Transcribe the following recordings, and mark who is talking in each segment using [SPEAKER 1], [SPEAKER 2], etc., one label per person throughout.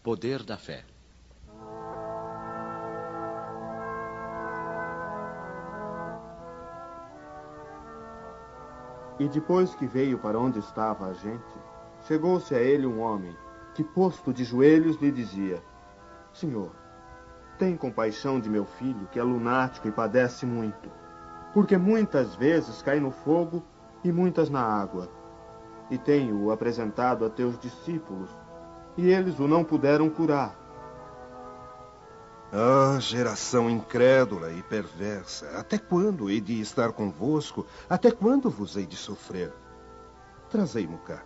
[SPEAKER 1] Poder da fé.
[SPEAKER 2] E depois que veio para onde estava a gente, chegou-se a ele um homem, que posto de joelhos lhe dizia: Senhor, tem compaixão de meu filho, que é lunático e padece muito, porque muitas vezes cai no fogo e muitas na água. E tenho-o apresentado a teus discípulos, e eles o não puderam curar.
[SPEAKER 3] Ah, geração incrédula e perversa, até quando hei de estar convosco? Até quando vos hei de sofrer? Trazei-mo cá.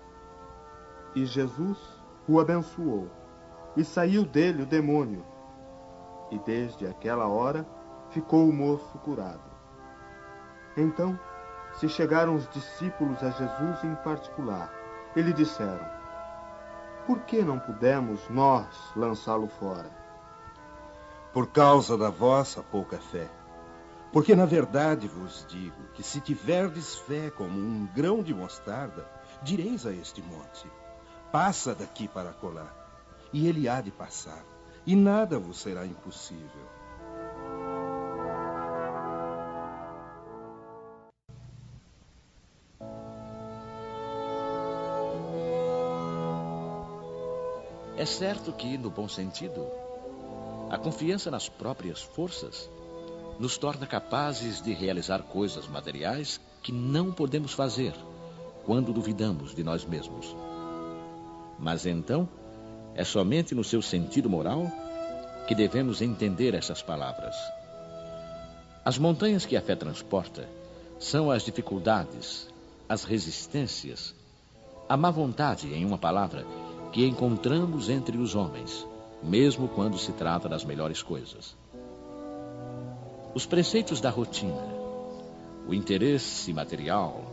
[SPEAKER 2] E Jesus o abençoou, e saiu dele o demônio. E desde aquela hora ficou o moço curado. Então se chegaram os discípulos a Jesus em particular, e lhe disseram: Por que não pudemos nós lançá-lo fora?
[SPEAKER 3] Por causa da vossa pouca fé. Porque na verdade vos digo que se tiverdes fé como um grão de mostarda, direis a este monte: passa daqui para acolá, e ele há de passar, e nada vos será impossível.
[SPEAKER 1] É certo que, no bom sentido, a confiança nas próprias forças nos torna capazes de realizar coisas materiais que não podemos fazer quando duvidamos de nós mesmos. Mas então, é somente no seu sentido moral que devemos entender essas palavras. As montanhas que a fé transporta são as dificuldades, as resistências, a má vontade, em uma palavra, que encontramos entre os homens, mesmo quando se trata das melhores coisas. Os preceitos da rotina, o interesse material,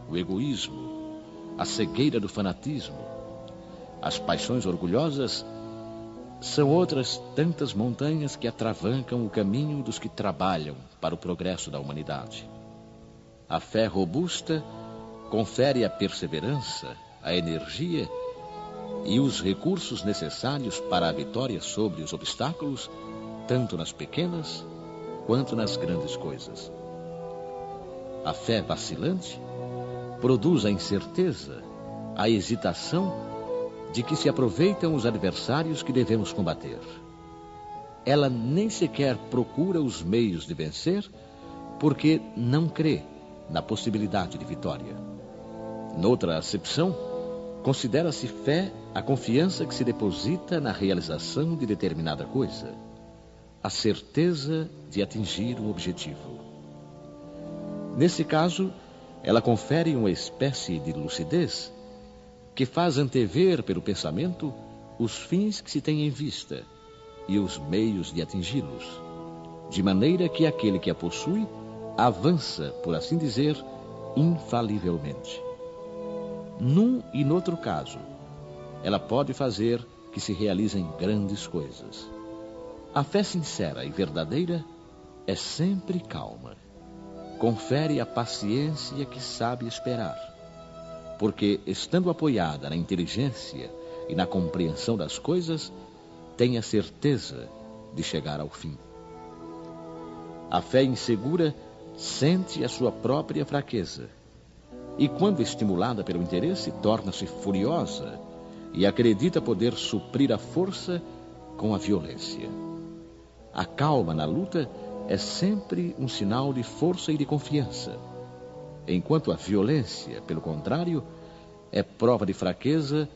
[SPEAKER 1] o egoísmo, a cegueira do fanatismo, as paixões orgulhosas, são outras tantas montanhas que atravancam o caminho dos que trabalham para o progresso da humanidade. A fé robusta confere a perseverança, a energia e os recursos necessários para a vitória sobre os obstáculos, tanto nas pequenas quanto nas grandes coisas. A fé vacilante produz a incerteza, a hesitação de que se aproveitam os adversários que devemos combater. Ela nem sequer procura os meios de vencer, porque não crê na possibilidade de vitória. Noutra acepção, considera-se fé a confiança que se deposita na realização de determinada coisa, a certeza de atingir um objetivo. Nesse caso, ela confere uma espécie de lucidez que faz antever pelo pensamento os fins que se tem em vista e os meios de atingi-los, de maneira que aquele que a possui avança, por assim dizer, infalivelmente. Num e noutro caso, ela pode fazer que se realizem grandes coisas. A fé sincera e verdadeira é sempre calma. Confere a paciência que sabe esperar, porque, estando apoiada na inteligência e na compreensão das coisas, tem a certeza de chegar ao fim. A fé insegura sente a sua própria fraqueza, e quando estimulada pelo interesse, torna-se furiosa e acredita poder suprir a força com a violência. A calma na luta é sempre um sinal de força e de confiança, enquanto a violência, pelo contrário, é prova de fraqueza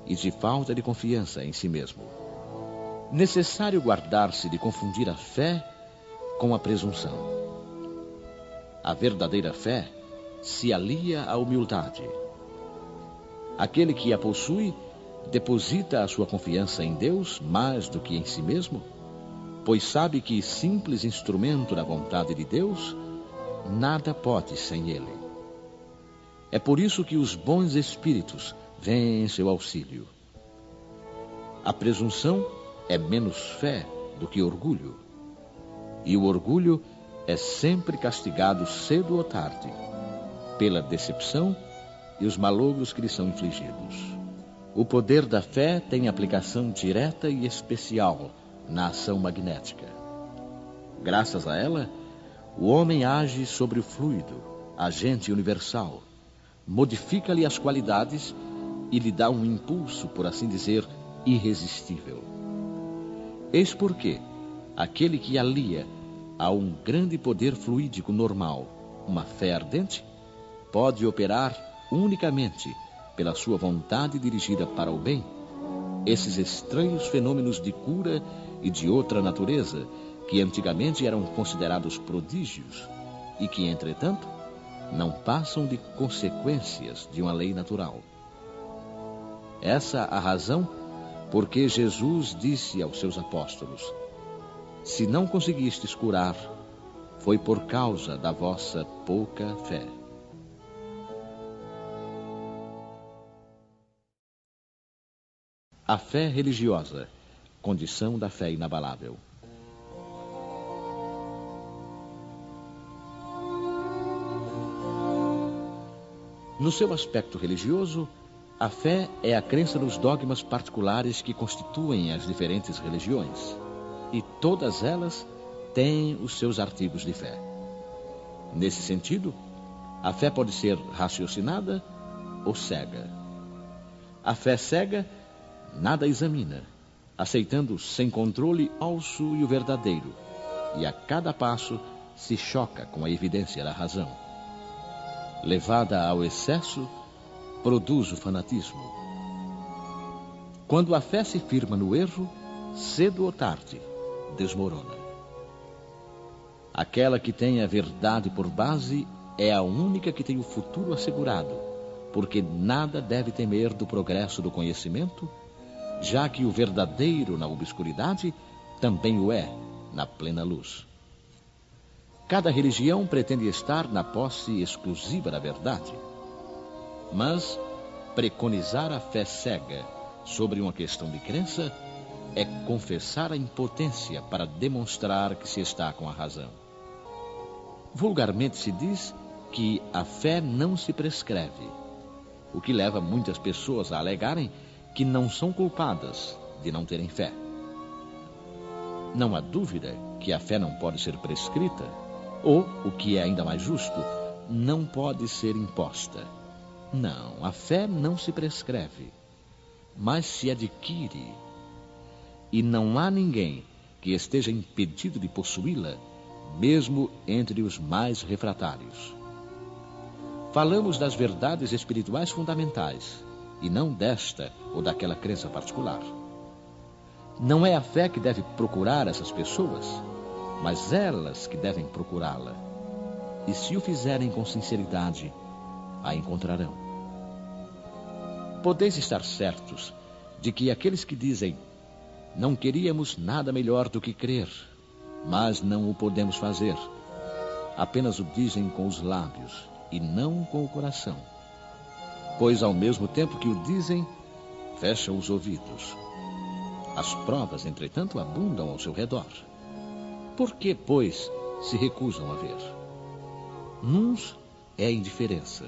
[SPEAKER 1] e de falta de confiança em si mesmo. Necessário guardar-se de confundir a fé com a presunção. A verdadeira fé se alia à humildade. Aquele que a possui deposita a sua confiança em Deus mais do que em si mesmo, pois sabe que, simples instrumento da vontade de Deus, nada pode sem ele. É por isso que os bons espíritos vêm em seu auxílio. A presunção é menos fé do que orgulho, e o orgulho é sempre castigado cedo ou tarde pela decepção e os malogros que lhe são infligidos. O poder da fé tem aplicação direta e especial na ação magnética. Graças a ela, o homem age sobre o fluido, agente universal, modifica-lhe as qualidades e lhe dá um impulso, por assim dizer, irresistível. Eis porque aquele que alia a um grande poder fluídico normal uma fé ardente, pode operar unicamente pela sua vontade dirigida para o bem esses estranhos fenômenos de cura e de outra natureza que antigamente eram considerados prodígios e que, entretanto, não passam de consequências de uma lei natural. Essa a razão porque Jesus disse aos seus apóstolos: se não conseguistes curar, foi por causa da vossa pouca fé. A fé religiosa, condição da fé inabalável. No seu aspecto religioso, a fé é a crença nos dogmas particulares que constituem as diferentes religiões, e todas elas têm os seus artigos de fé. Nesse sentido, a fé pode ser raciocinada ou cega. A fé cega nada examina, aceitando sem controle o falso e o verdadeiro, e a cada passo se choca com a evidência da razão. Levada ao excesso, produz o fanatismo. Quando a fé se firma no erro, cedo ou tarde, desmorona. Aquela que tem a verdade por base é a única que tem o futuro assegurado, porque nada deve temer do progresso do conhecimento, já que o verdadeiro na obscuridade também o é na plena luz. Cada religião pretende estar na posse exclusiva da verdade, mas preconizar a fé cega sobre uma questão de crença é confessar a impotência para demonstrar que se está com a razão. Vulgarmente se diz que a fé não se prescreve, o que leva muitas pessoas a alegarem que não são culpadas de não terem fé. Não há dúvida que a fé não pode ser prescrita, ou, o que é ainda mais justo, não pode ser imposta. Não, a fé não se prescreve, mas se adquire. E não há ninguém que esteja impedido de possuí-la, mesmo entre os mais refratários. Falamos das verdades espirituais fundamentais, e não desta ou daquela crença particular. Não é a fé que deve procurar essas pessoas, mas elas que devem procurá-la. E se o fizerem com sinceridade, a encontrarão. Podeis estar certos de que aqueles que dizem: não queríamos nada melhor do que crer, mas não o podemos fazer, apenas o dizem com os lábios e não com o coração, pois ao mesmo tempo que o dizem, fecham os ouvidos. As provas, entretanto, abundam ao seu redor. Por que, pois, se recusam a ver? Nuns é a indiferença,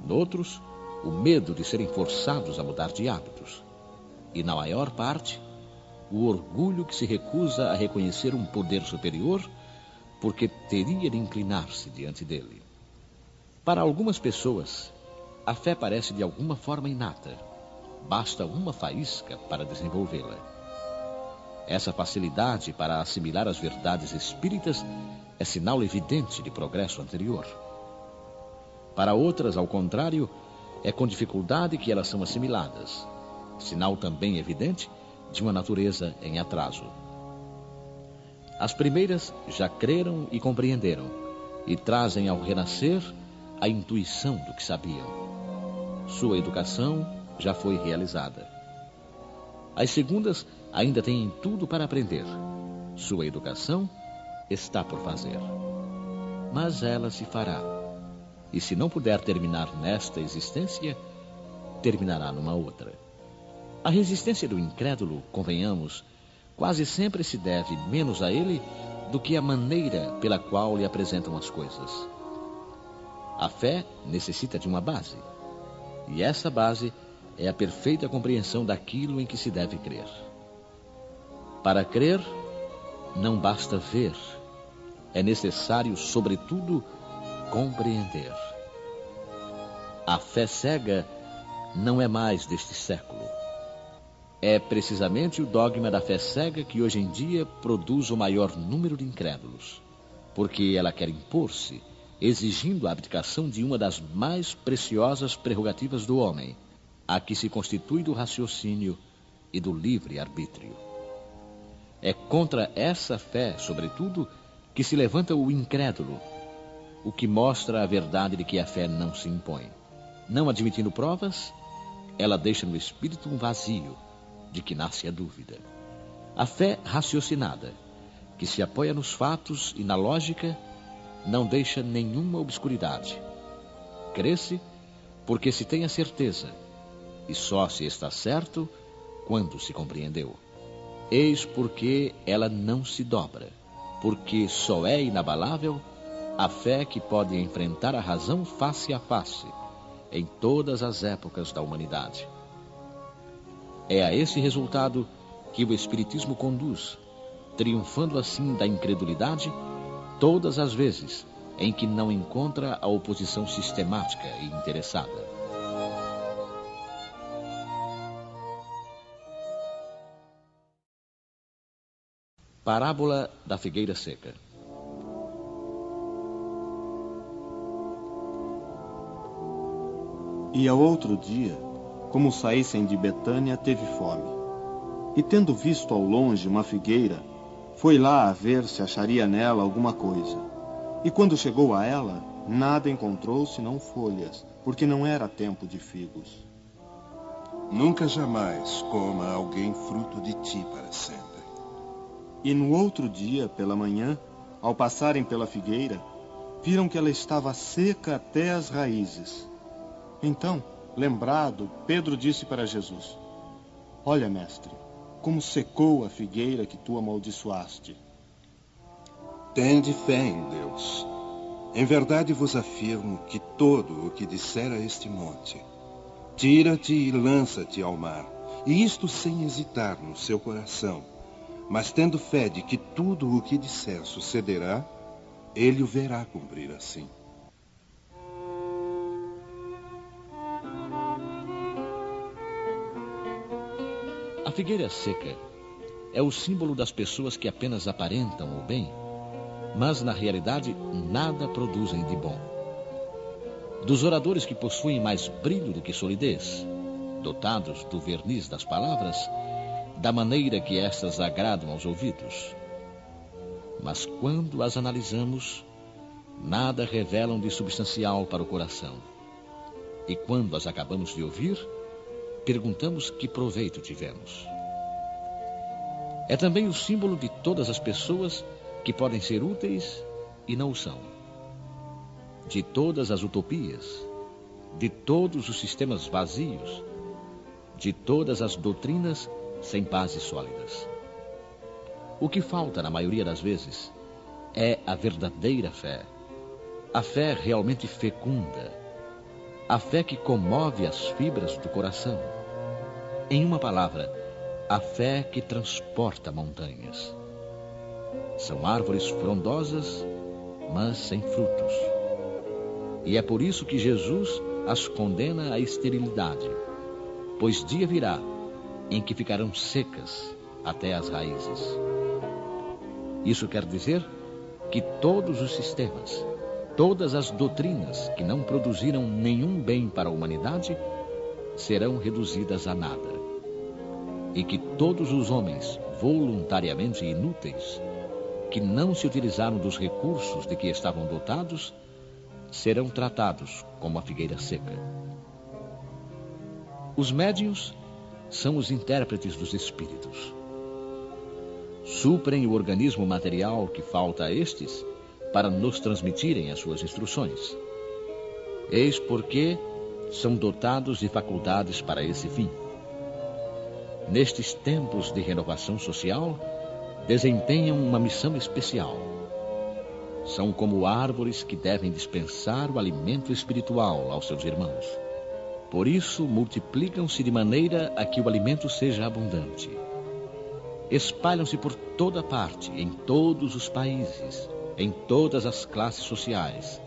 [SPEAKER 1] noutros, o medo de serem forçados a mudar de hábitos, e na maior parte, o orgulho que se recusa a reconhecer um poder superior, porque teria de inclinar-se diante dele. Para algumas pessoas, a fé parece de alguma forma inata. Basta uma faísca para desenvolvê-la. Essa facilidade para assimilar as verdades espíritas é sinal evidente de progresso anterior. Para outras, ao contrário, é com dificuldade que elas são assimiladas, sinal também evidente de uma natureza em atraso. As primeiras já creram e compreenderam, e trazem ao renascer a intuição do que sabiam. Sua educação já foi realizada. As segundas ainda têm tudo para aprender. Sua educação está por fazer. Mas ela se fará. E se não puder terminar nesta existência, terminará numa outra. A resistência do incrédulo, convenhamos, quase sempre se deve menos a ele do que à maneira pela qual lhe apresentam as coisas. A fé necessita de uma base, e essa base é a perfeita compreensão daquilo em que se deve crer. Para crer, não basta ver, é necessário, sobretudo, compreender. A fé cega não é mais deste século. É precisamente o dogma da fé cega que hoje em dia produz o maior número de incrédulos, porque ela quer impor-se, exigindo a abdicação de uma das mais preciosas prerrogativas do homem, a que se constitui do raciocínio e do livre-arbítrio. É contra essa fé, sobretudo, que se levanta o incrédulo, o que mostra a verdade de que a fé não se impõe. Não admitindo provas, ela deixa no espírito um vazio, de que nasce a dúvida. A fé raciocinada, que se apoia nos fatos e na lógica, não deixa nenhuma obscuridade. Crê-se porque se tem a certeza, e só se está certo quando se compreendeu. Eis porque ela não se dobra, porque só é inabalável a fé que pode enfrentar a razão face a face, em todas as épocas da humanidade. É a esse resultado que o Espiritismo conduz, triunfando assim da incredulidade todas as vezes em que não encontra a oposição sistemática e interessada. Parábola da figueira seca.
[SPEAKER 2] E ao outro dia, como saíssem de Betânia, teve fome. E tendo visto ao longe uma figueira, foi lá a ver se acharia nela alguma coisa. E quando chegou a ela, nada encontrou senão folhas, porque não era tempo de figos.
[SPEAKER 3] Nunca jamais coma alguém fruto de ti para sempre.
[SPEAKER 2] E no outro dia, pela manhã, ao passarem pela figueira, viram que ela estava seca até as raízes. Então, lembrado, Pedro disse para Jesus: Olha, mestre, como secou a figueira que tu amaldiçoaste.
[SPEAKER 3] Tende fé em Deus. Em verdade vos afirmo que todo o que disser a este monte, tira-te e lança-te ao mar, e isto sem hesitar no seu coração, mas tendo fé de que tudo o que disser sucederá, ele o verá cumprir assim.
[SPEAKER 1] A figueira seca é o símbolo das pessoas que apenas aparentam o bem, mas na realidade nada produzem de bom. Dos oradores que possuem mais brilho do que solidez, dotados do verniz das palavras, da maneira que estas agradam aos ouvidos. Mas quando as analisamos, nada revelam de substancial para o coração. E quando as acabamos de ouvir, perguntamos que proveito tivemos. É também o símbolo de todas as pessoas que podem ser úteis e não o são. De todas as utopias, de todos os sistemas vazios, de todas as doutrinas sem bases sólidas. O que falta, na maioria das vezes, é a verdadeira fé. A fé realmente fecunda. A fé que comove as fibras do coração. Em uma palavra, a fé que transporta montanhas. São árvores frondosas, mas sem frutos. E é por isso que Jesus as condena à esterilidade, pois dia virá em que ficarão secas até as raízes. Isso quer dizer que todos os sistemas, todas as doutrinas que não produziram nenhum bem para a humanidade, serão reduzidas a nada. E que todos os homens voluntariamente inúteis, que não se utilizaram dos recursos de que estavam dotados, serão tratados como a figueira seca. Os médiuns são os intérpretes dos espíritos. Suprem o organismo material que falta a estes para nos transmitirem as suas instruções. Eis porque são dotados de faculdades para esse fim. Nestes tempos de renovação social, desempenham uma missão especial. São como árvores que devem dispensar o alimento espiritual aos seus irmãos. Por isso, multiplicam-se de maneira a que o alimento seja abundante. Espalham-se por toda parte, em todos os países, em todas as classes sociais,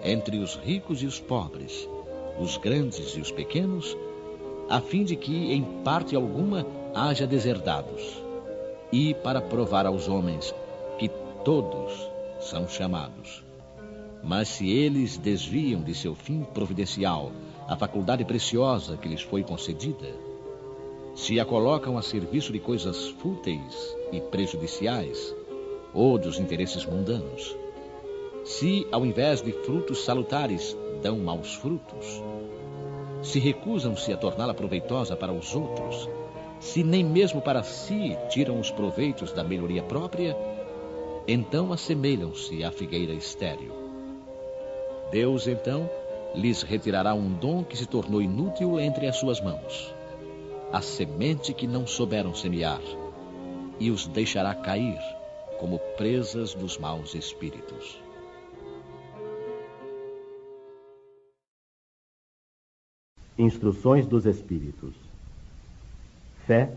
[SPEAKER 1] entre os ricos e os pobres, os grandes e os pequenos, a fim de que, em parte alguma, haja deserdados, e para provar aos homens que todos são chamados. Mas se eles desviam de seu fim providencial a faculdade preciosa que lhes foi concedida, se a colocam a serviço de coisas fúteis e prejudiciais, ou dos interesses mundanos, se, ao invés de frutos salutares, dão maus frutos, se recusam-se a torná-la proveitosa para os outros, se nem mesmo para si tiram os proveitos da melhoria própria, então assemelham-se à figueira estéril. Deus, então, lhes retirará um dom que se tornou inútil entre as suas mãos, a semente que não souberam semear, e os deixará cair como presas dos maus espíritos.
[SPEAKER 4] Instruções dos Espíritos. Fé,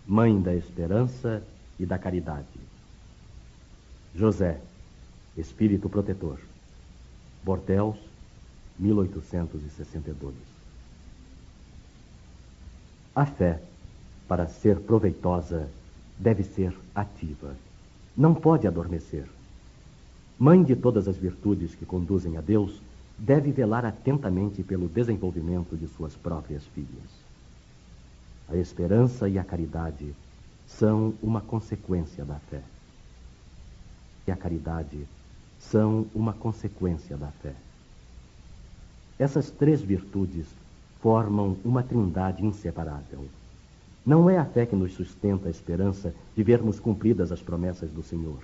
[SPEAKER 4] mãe da esperança e da caridade. José, Espírito Protetor. Bordeaux, 1862. A fé, para ser proveitosa, deve ser ativa. Não pode adormecer. Mãe de todas as virtudes que conduzem a Deus, deve velar atentamente pelo desenvolvimento de suas próprias filhas. A esperança e a caridade são uma consequência da fé. E a caridade são uma consequência da fé. Essas três virtudes formam uma trindade inseparável. Não é a fé que nos sustenta a esperança de vermos cumpridas as promessas do Senhor,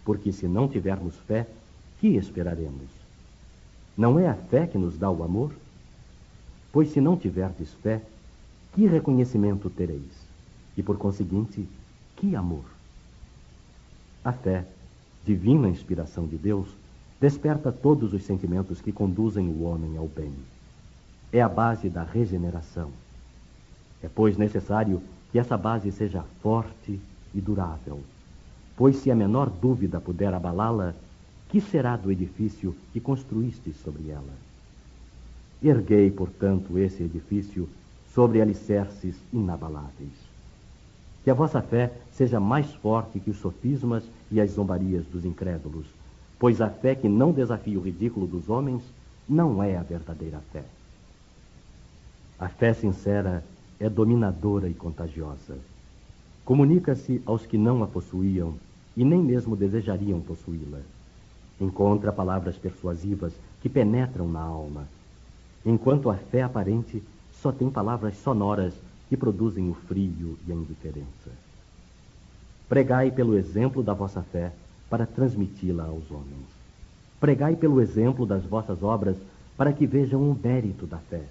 [SPEAKER 4] porque se não tivermos fé, que esperaremos? Não é a fé que nos dá o amor? Pois se não tiverdes fé, que reconhecimento tereis? E por conseguinte, que amor? A fé, divina inspiração de Deus, desperta todos os sentimentos que conduzem o homem ao bem. É a base da regeneração. É, pois, necessário que essa base seja forte e durável, pois se a menor dúvida puder abalá-la, que será do edifício que construístes sobre ela? Erguei, portanto, esse edifício sobre alicerces inabaláveis. Que a vossa fé seja mais forte que os sofismas e as zombarias dos incrédulos, pois a fé que não desafia o ridículo dos homens não é a verdadeira fé. A fé sincera é dominadora e contagiosa. Comunica-se aos que não a possuíam e nem mesmo desejariam possuí-la. Encontra palavras persuasivas que penetram na alma, enquanto a fé aparente só tem palavras sonoras que produzem o frio e a indiferença. Pregai pelo exemplo da vossa fé para transmiti-la aos homens. Pregai pelo exemplo das vossas obras para que vejam o mérito da fé.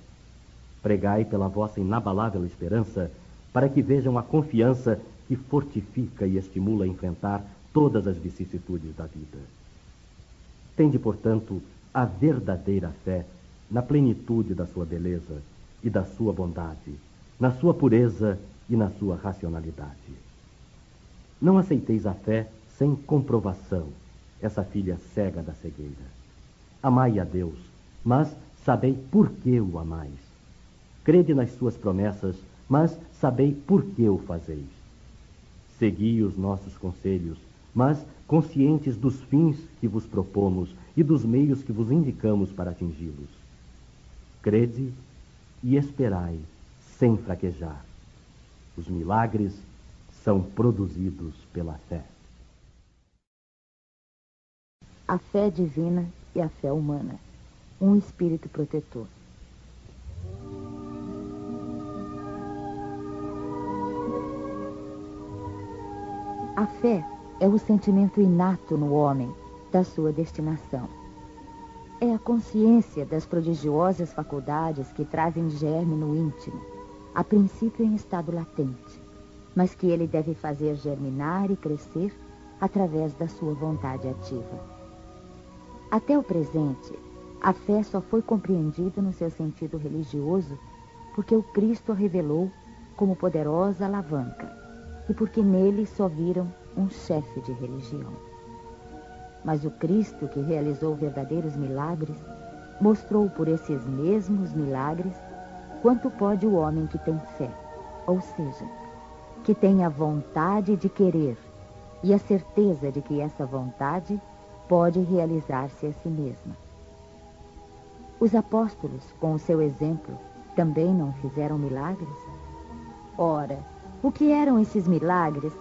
[SPEAKER 4] Pregai pela vossa inabalável esperança para que vejam a confiança que fortifica e estimula a enfrentar todas as vicissitudes da vida. Tende, portanto, a verdadeira fé na plenitude da sua beleza e da sua bondade, na sua pureza e na sua racionalidade. Não aceiteis a fé sem comprovação, essa filha cega da cegueira. Amai a Deus, mas sabei por que o amais. Crede nas suas promessas, mas sabei por que o fazeis. Segui os nossos conselhos, mas conscientes dos fins que vos propomos e dos meios que vos indicamos para atingi-los. Crede e esperai, sem fraquejar. Os milagres são produzidos pela fé.
[SPEAKER 5] A fé divina e a fé humana. Um espírito protetor. A fé é o sentimento inato no homem da sua destinação. É a consciência das prodigiosas faculdades que trazem germe no íntimo, a princípio em estado latente, mas que ele deve fazer germinar e crescer através da sua vontade ativa. Até o presente, A fé só foi compreendida no seu sentido religioso porque o Cristo a revelou como poderosa alavanca e porque nele só viram um chefe de religião. Mas o Cristo, que realizou verdadeiros milagres, mostrou por esses mesmos milagres quanto pode o homem que tem fé, ou seja, que tem a vontade de querer e a certeza de que essa vontade pode realizar-se a si mesma. Os apóstolos, com o seu exemplo, também não fizeram milagres? Ora, o que eram esses milagres,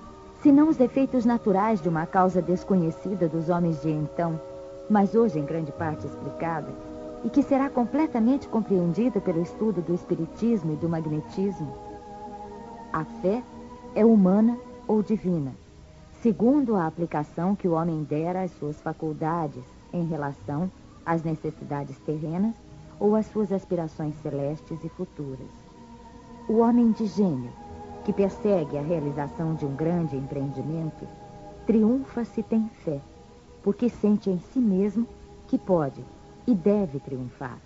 [SPEAKER 5] senão os efeitos naturais de uma causa desconhecida dos homens de então, mas hoje em grande parte explicada, e que será completamente compreendida pelo estudo do espiritismo e do magnetismo? A fé é humana ou divina, segundo a aplicação que o homem dera às suas faculdades em relação às necessidades terrenas ou às suas aspirações celestes e futuras. O homem de gênio, que persegue a realização de um grande empreendimento, triunfa se tem fé, porque sente em si mesmo que pode e deve triunfar,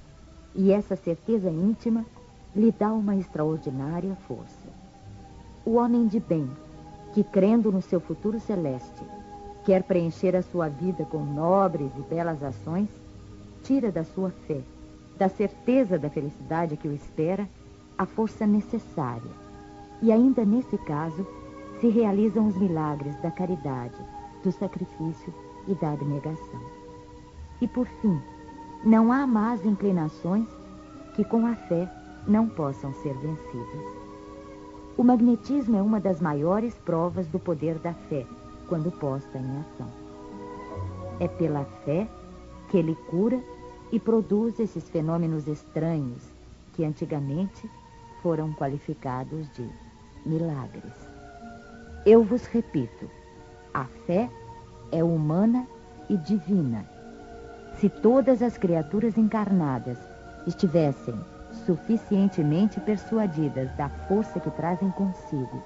[SPEAKER 5] e essa certeza íntima lhe dá uma extraordinária força. O homem de bem, que crendo no seu futuro celeste, quer preencher a sua vida com nobres e belas ações, tira da sua fé, da certeza da felicidade que o espera, a força necessária. E ainda nesse caso, se realizam os milagres da caridade, do sacrifício e da abnegação. E por fim, não há más inclinações que com a fé não possam ser vencidas. O magnetismo é uma das maiores provas do poder da fé, quando posta em ação. É pela fé que ele cura e produz esses fenômenos estranhos que antigamente foram qualificados de milagres. Eu vos repito, a fé é humana e divina. Se todas as criaturas encarnadas estivessem suficientemente persuadidas da força que trazem consigo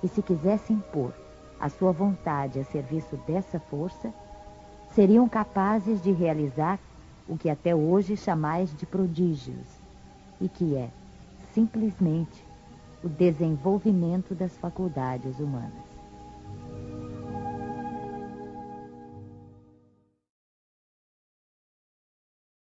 [SPEAKER 5] e se quisessem pôr a sua vontade a serviço dessa força, seriam capazes de realizar o que até hoje chamais de prodígios, e que é simplesmente o desenvolvimento das faculdades humanas.